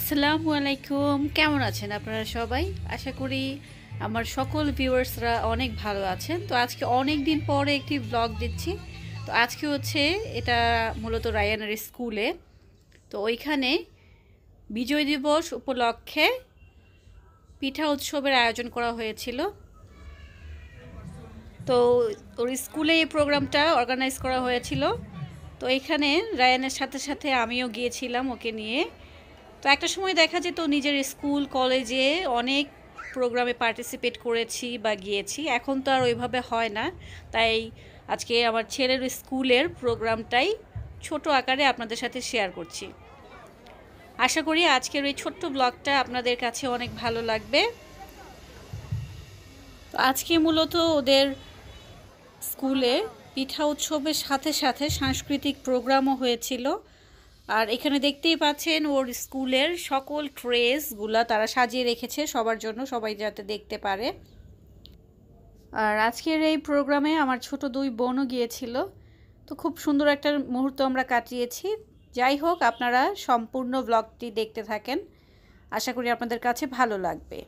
আসসালামু আলাইকুম, কেমন আছেন আপনারা সবাই? আশা করি আমার সকল ভিউয়ার্সরা অনেক ভালো আছেন। তো আজকে অনেক দিন পরে একটি ব্লগ দিচ্ছি। তো আজকে হচ্ছে এটা মূলত রায়ানের স্কুলে। তো ওইখানে বিজয় দিবস উপলক্ষে পিঠা উৎসবের আয়োজন করা হয়েছিল। তো ওর স্কুলে এই প্রোগ্রামটা অর্গানাইজ করা হয়েছিল। তো এখানে রায়ানের সাথে সাথে আমিও গিয়েছিলাম ওকে নিয়ে। তো একটা সময় দেখা যেত নিজের স্কুল কলেজে অনেক প্রোগ্রামে পার্টিসিপেট করেছি বা গিয়েছি, এখন তো আর ওইভাবে হয় না। তাই আজকে আমার ছেলের স্কুলের প্রোগ্রামটাই ছোট আকারে আপনাদের সাথে শেয়ার করছি। আশা করি আজকের এই ছোট্ট ব্লগটা আপনাদের কাছে অনেক ভালো লাগবে। তো আজকে মূলত ওদের স্কুলে পিঠা উৎসবের সাথে সাথে সাংস্কৃতিক প্রোগ্রামও হয়েছিল। আর এখানে দেখতেই পাচ্ছেন ওর স্কুলের সকল ড্রেসগুলা তারা সাজিয়ে রেখেছে সবার জন্য, সবাই যাতে দেখতে পারে। আর আজকের এই প্রোগ্রামে আমার ছোট দুই বোনও গিয়েছিল। তো খুব সুন্দর একটা মুহূর্ত আমরা কাটিয়েছি। যাই হোক, আপনারা সম্পূর্ণ ব্লগটি দেখতে থাকেন, আশা করি আপনাদের কাছে ভালো লাগবে।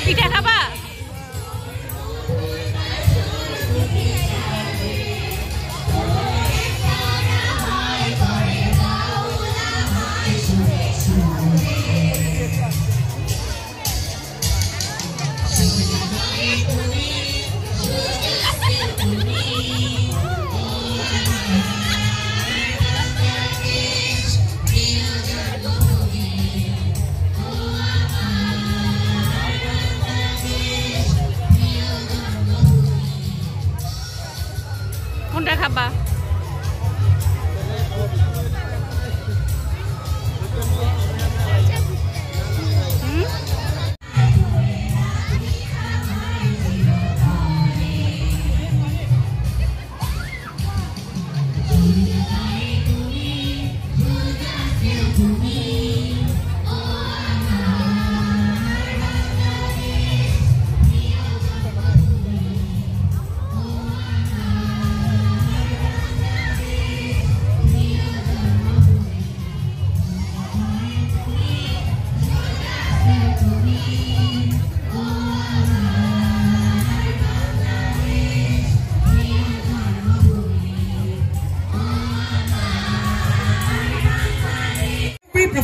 পিঠা খাবা? কোনটা খাবা?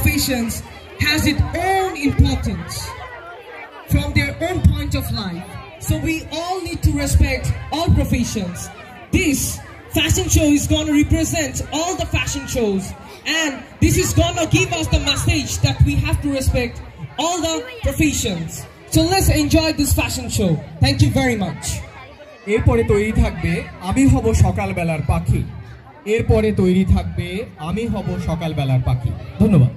Professions has its own importance from their own point of life, so we all need to respect all professions. This fashion show is going to represent all the fashion shows, and this is going to give us the message that we have to respect all the professions. So let's enjoy this fashion show. Thank you very much. এরপরে তৈরি থাকবে আমি হব সকালবেলার পাখি। এরপরে তৈরি থাকবে আমি হব সকালবেলার পাখি। ধন্যবাদ।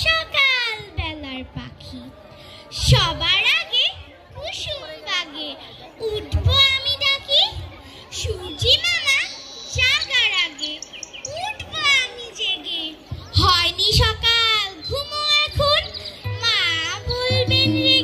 সকালবেলার পাখি সবার আগে কুসুম বাগে উঠবো আমি ডাকি, সূর্যি মামা জাগার আগে উঠবো আমি জেগে। হয়নি সকাল ঘুমো এখন, মা বলবেন রেগে।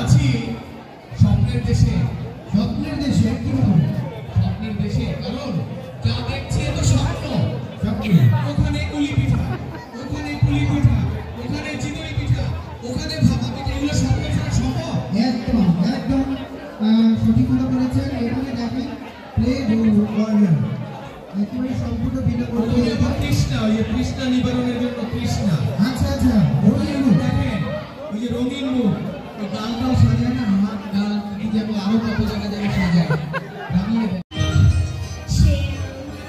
আছি স্বপ্নের দেশে। স্বপ্নের দেশে কিভাবে? স্বপ্নের দেশে কারণ যা দেখছি এ তো স্বপ্ন। ওখানে কুলি পিঠা, ওখানে পুলি পিঠা, ওখানে চিতই পিঠা, ওখানে ভাপা পিঠা, এগুলো স্বপ্ন ছাড়া সম্ভব? একদম একদম সঠিক কথা বলেছেন। এখানে দেখেন প্লে ওয়ারিয়র একেবারে সম্পূর্ণ বিনা ওখানে করতে। আবার তৃষ্ণা, ওই যে তৃষ্ণা নিবারণের জন্য তৃষ্ণা। আচ্ছা আচ্ছা রঙিন মুখ দেখেন, ওই যে রঙিন মুখ, ওই গালটাও সাজায় না, হাত গাল কি যেন আরো কত জায়গা জায়গায় সাজায়, রাঙিয়ে দেয়। Share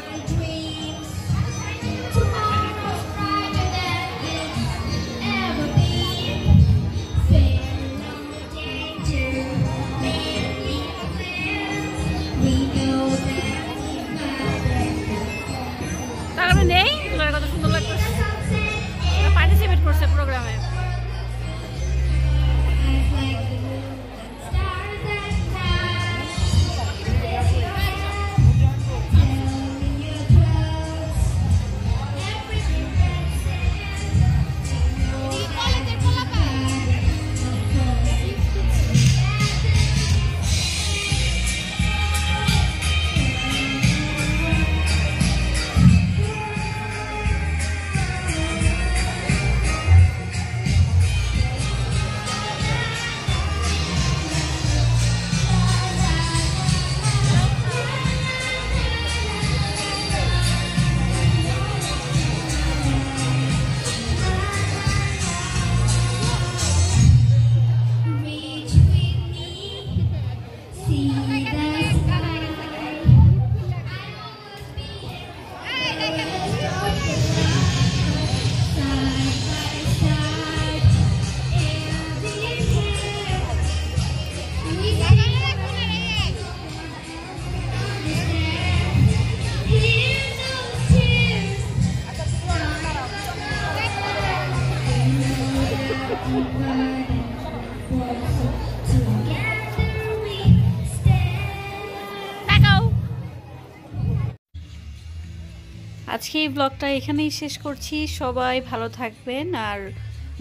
my dreams. Tomorrow's brighter than it's ever been. Fear no danger, live in the winds. We know that we matter. তার মানে নেই এগুলোর কত সুন্দর লাগতেছে, পার্টিসিপেট করছে প্রোগ্রামে। Eyes like the moon and stars at night. Tell me your clothes, everything that's in. You call it Reach with me, see the sky. I always be side by side, every day. We understand. Hear those tears. Together we stand. তাকাও। আজকে এই ব্লগটা এখানেই শেষ করছি। সবাই ভালো থাকবেন আর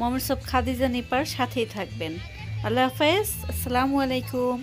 মোমেন্টস অফ খাদিজা নিপার সাথেই থাকবেন। আল্লাহ হাফেজ, আসসালামু আলাইকুম।